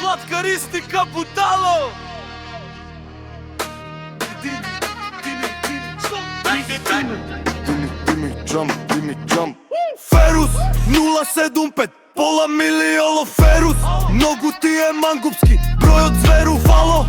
Сладкаристика бутало. Дими джамп. Ферус 075, пола милиоло Ферус. Многу ти е мангупски, бројот зверу фало.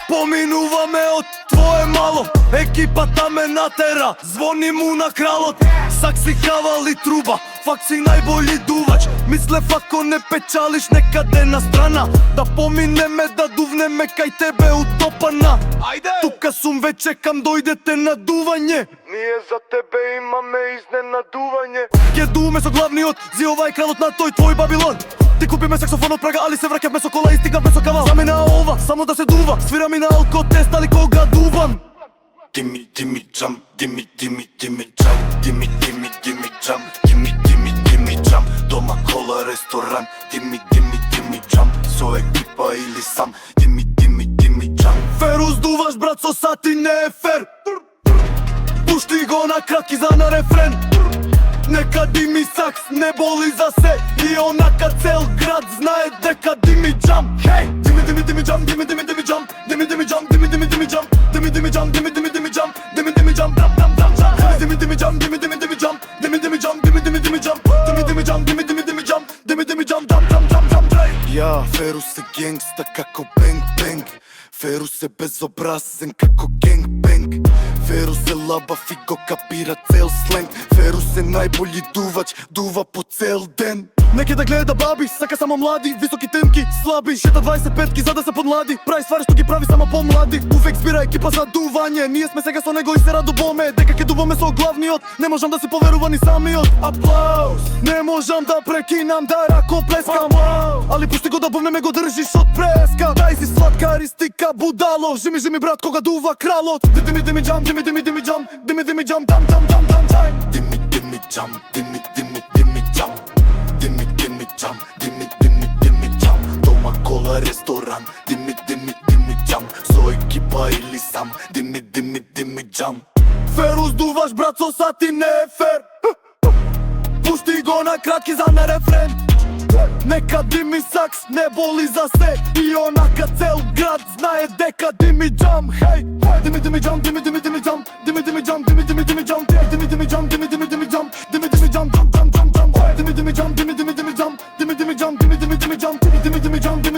Поминуваме од твое мало. Екипата ме натера, звони му на кралот. Сакси кавал и труба, фак си најбољи дувач. Мислев ако не печалиш некаде на страна, да поминеме, да дувнеме кај тебе утопана. Тука сум веќе, чекам дојдете на дување. Ние за тебе имаме изненадување. Ке думе со главниот, зи ова е кралот на тој твој Бабилон. Ти купиме саксофон од Прага, али се враќавме со кола и стигавме со кавал. За мене ова, само да се дува, свирам и на алкотест, али кога дувам. Дими джамп, дими джамп, дими джамп, дими джамп. Дома, кола, ресторан, дими джамп. Со екипа или сам, дими джамп. Ферус дуваш брат, со сати не е фер. Пушти го на кратки за на рефрен. Нека дими сакс, не боли за се. И онака цел град знае дека дими джамп. Хей! Дими джамп, дими джамп, дими джамп, дими джамп, дими джамп, дими джамп, дими джамп, дими джамп, дими джамп, дими джамп, дими джамп, дими джамп, дими джамп, джамп. Ја, Ферус е генгста како бенг. Ферус е безобразен како генг-бенг. Ферус е лабав и го капира цел сленг. Ферус е најбољи дувач, дува по цел ден. Неке да гледа баби, сака само млади, високи, темки, слаби. Шета 25-ки за да се подмлади, прави ствари што ги прави само помлади. Увек збира екипа за дување, ние сме сега со него и се радуваме. Дека ке дуваме со главниот, не можам да се поверува ни самиот. Аплауз! Не можам да прекинам, да ракоплескам. Али пушти го да бувнеме, го држиш од преска. Дај си сладкаристика будало, жими брат кога дува кралот. Дими джамп, дими джамп, дими джамп, дими джамп. Дими джамп, дими джамп. Дими джамп. Дома, кола, ресторан, дими джамп. Со екипа или сам, дими джамп. Ферус дуваш брат, со сати не е фер. Пушти го на кратки за на рефрен. Нека дими сакс, не боли за се. И онака цел град знае дека дими джамп. Хей! Дими джамп, дими джамп, дими джамп, дими джамп, дими джамп, дими джамп, дими джамп, джамп. Dimi jump, dimi jump, dimi jump, dimi jump, dimi jump, dimi